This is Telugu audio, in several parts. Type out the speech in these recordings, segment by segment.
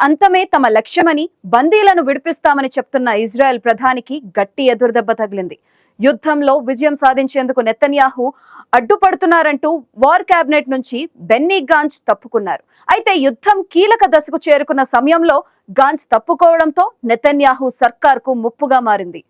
అంతమే తమ లక్ష్యమని, బందీలను విడిపిస్తామని చెప్తున్న ఇజ్రాయెల్ ప్రధానికి గట్టి ఎదురుదెబ్బ తగిలింది. యుద్ధంలో విజయం సాధించేందుకు నెతన్యాహు అడ్డుపడుతున్నారంటూ వార్ కేబినెట్ నుంచి బెన్నీ గాంజ్ తప్పుకున్నారు. అయితే యుద్ధం కీలక దశకు చేరుకున్న సమయంలో గాంజ్ తప్పుకోవడంతో నెతన్యాహు సర్కార్కు ముప్పుగా మారింది.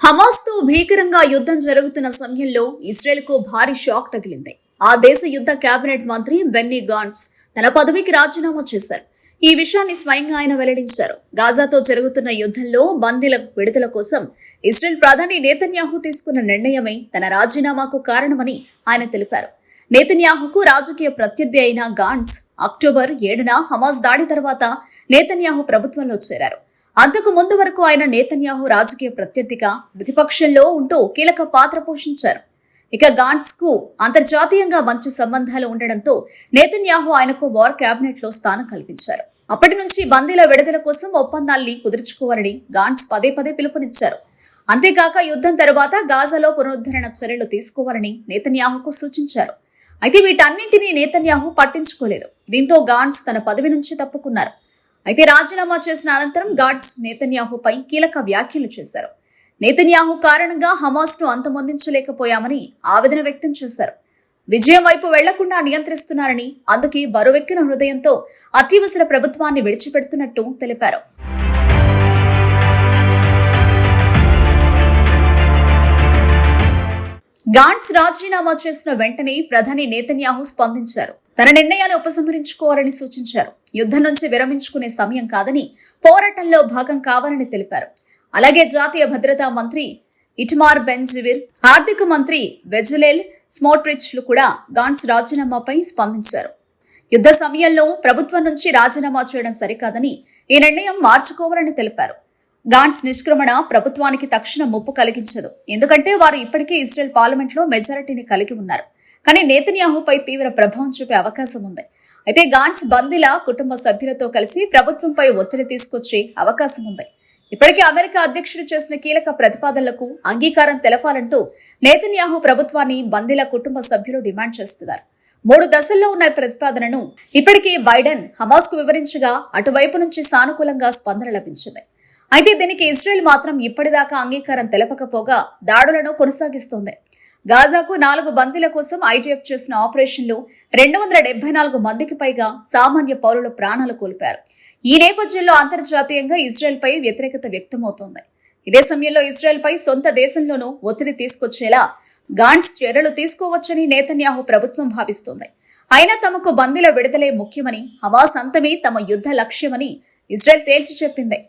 హమాస్ తో భీకరంగా యుద్ధం జరుగుతున్న సమయంలో ఇజ్రాయెల్ కు భారీ షాక్ తగిలింది. ఆ దేశ యుద్ధ కేబినెట్ మంత్రి బెన్నీ గాంట్స్ తన పదవికి రాజీనామా చేశారు. ఈ విషయాన్ని స్వయంగా ఆయన వెల్లడించారు. గాజాతో జరుగుతున్న యుద్ధంలో బందీల విడుదల కోసం ఇజ్రాయెల్ ప్రధాని నెతన్యాహు తీసుకున్న నిర్ణయమే తన రాజీనామాకు కారణమని ఆయన తెలిపారు. నెతన్యాహుకు రాజకీయ ప్రత్యర్థి అయిన గాంట్స్ అక్టోబర్ 7న హమాస్ దాడి తర్వాత నెతన్యాహు ప్రభుత్వంలో చేరారు. అంతకు ముందు వరకు ఆయన నెతన్యాహు రాజకీయ ప్రత్యర్థిగా ప్రతిపక్షంలో ఉంటూ కీలక పాత్ర పోషించారు. ఇక గాంట్స్ కు అంతర్జాతీయంగా మంచి సంబంధాలు ఉండడంతో నెతన్యాహు ఆయనకు వార్ కేబినెట్ లో స్థానం కల్పించారు. అప్పటి నుంచి బందీల విడుదల కోసం ఒప్పందాల్ని కుదుర్చుకోవాలని గాంట్స్ పదే పదే పిలుపునిచ్చారు. అంతేకాక యుద్ధం తర్వాత గాజాలో పునరుద్ధరణ చర్యలు తీసుకోవాలని నెతన్యాహుకు సూచించారు. అయితే వీటన్నింటినీ నెతన్యాహు పట్టించుకోలేదు. దీంతో గాంట్స్ తన పదవి నుంచి తప్పుకున్నారు. అయితే రాజీనామా చేసిన అనంతరం గాంట్స్ నెతన్యాహుపై కీలక వ్యాఖ్యలు చేశారు. నెతన్యాహు కారణంగా హమాస్ ను అంతమొందించలేకపోయామని ఆవేదన వ్యక్తం చేశారు. విజయం వైపు వెళ్లకుండా నియంత్రిస్తున్నారని, అందుకే బరువెక్కిన హృదయంతో అత్యవసర ప్రభుత్వాన్ని విడిచిపెడుతున్నట్టు తెలిపారు. గాంట్స్ రాజీనామా చేసిన వెంటనే ప్రధాని నెతన్యాహు స్పందించారు. తన నిర్ణయాన్ని ఉపసంహరించుకోవాలని సూచించారు. యుద్ధం నుంచి విరమించుకునే సమయం కాదని, పోరాటంలో భాగం కావాలని తెలిపారు. అలాగే జాతీయ భద్రతా మంత్రి ఇటమార్ బెన్-జివిర్, ఆర్థిక మంత్రి బెజలేల్ స్మోట్రిచ్లు కూడా గాంట్స్ రాజీనామాపై స్పందించారు. యుద్ధ సమయంలో ప్రభుత్వం నుంచి రాజీనామా చేయడం సరికాదని, ఈ నిర్ణయం మార్చుకోవాలని తెలిపారు. గాంట్స్ నిష్క్రమణ ప్రభుత్వానికి తక్షణ ముప్పు కలిగించదు. ఎందుకంటే వారు ఇప్పటికే ఇజ్రాయెల్ పార్లమెంట్ లో మెజారిటీని కలిగి ఉన్నారు. కానీ నెతన్యాహుపై తీవ్ర ప్రభావం చూపే అవకాశం ఉంది. అయితే గాంట్స్ బందీల కుటుంబ సభ్యులతో కలిసి ప్రభుత్వంపై ఒత్తిడి తీసుకొచ్చే అవకాశం ఉంది. ఇప్పటికే అమెరికా అధ్యక్షుడు చేసిన కీలక ప్రతిపాదనలకు అంగీకారం తెలపాలంటూ నెతన్యాహు ప్రభుత్వాన్ని బందీల కుటుంబ సభ్యులు డిమాండ్ చేస్తున్నారు. 3 దశల్లో ఉన్న ప్రతిపాదనను ఇప్పటికే బైడెన్ హమాస్ కు వివరించగా అటువైపు నుంచి సానుకూలంగా స్పందన లభించింది. అయితే దీనికి ఇజ్రాయెల్ మాత్రం ఇప్పటిదాకా అంగీకారం తెలపకపోగా దాడులను కొనసాగిస్తోంది. గాజాకు 4 బందీల కోసం ఐడిఎఫ్ చేసిన ఆపరేషన్లు 274 మందికి పైగా సామాన్య పౌరులు ప్రాణాలు కోల్పారు. ఈ నేపథ్యంలో అంతర్జాతీయంగా ఇజ్రాయెల్ పై వ్యతిరేకత వ్యక్తమవుతోంది. ఇదే సమయంలో ఇజ్రాయెల్ పై సొంత దేశంలోనూ ఒత్తిడి తీసుకొచ్చేలా గాంట్స్ చర్యలు తీసుకోవచ్చని నెతన్యాహు ప్రభుత్వం భావిస్తోంది. అయినా తమకు బందీల విడుదలే ముఖ్యమని, హమాస్ అంతమే తమ యుద్ధ లక్ష్యమని ఇజ్రాయెల్ తేల్చి చెప్పింది.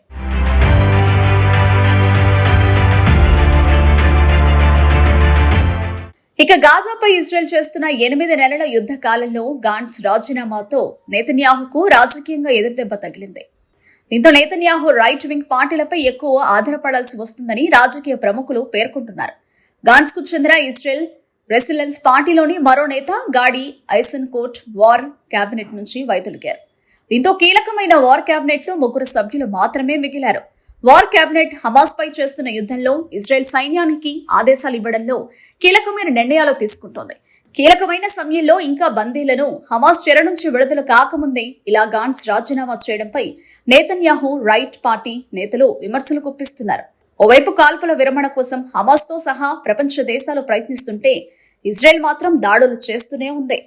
ఇక గాజాపై ఇజ్రాయెల్ చేస్తున్న 8 నెలల యుద్ధ కాలంలో గాంట్స్ రాజీనామాతో నెతన్యాహుకు రాజకీయంగా ఎదురుదెబ్బ తగిలింది. దీంతో నెతన్యాహు రైట్ వింగ్ పార్టీలపై ఎక్కువ ఆధారపడాల్సి వస్తుందని రాజకీయ ప్రముఖులు పేర్కొంటున్నారు. గాంట్స్ కు చెందిన ఇజ్రాయెల్ రెసిలెన్స్ పార్టీలోని మరో నేత గాడి ఐసెన్కోట్ వార్ కేబినెట్ నుంచి వైదొలిగారు. దీంతో కీలకమైన వార్ కేబినెట్ లో 3 సభ్యులు మాత్రమే మిగిలారు. వార్ కేబినెట్ హమాస్ పై చేస్తున్న యుద్ధంలో ఇజ్రాయెల్ సైన్యానికి ఆదేశాలు ఇవ్వడంలో కీలకమైన నిర్ణయాలు తీసుకుంటోంది. కీలకమైన సమయంలో ఇంకా బందీలను హమాస్ చెర నుంచి విడుదల కాకముందే ఇలా గాంట్స్ రాజీనామా చేయడంపై నెతన్యాహు రైట్ పార్టీ నేతలు విమర్శలు గుప్పిస్తున్నారు. ఓవైపు కాల్పుల విరమణ కోసం హమాస్ తో సహా ప్రపంచ దేశాలు ప్రయత్నిస్తుంటే ఇజ్రాయెల్ మాత్రం దాడులు చేస్తూనే ఉంది.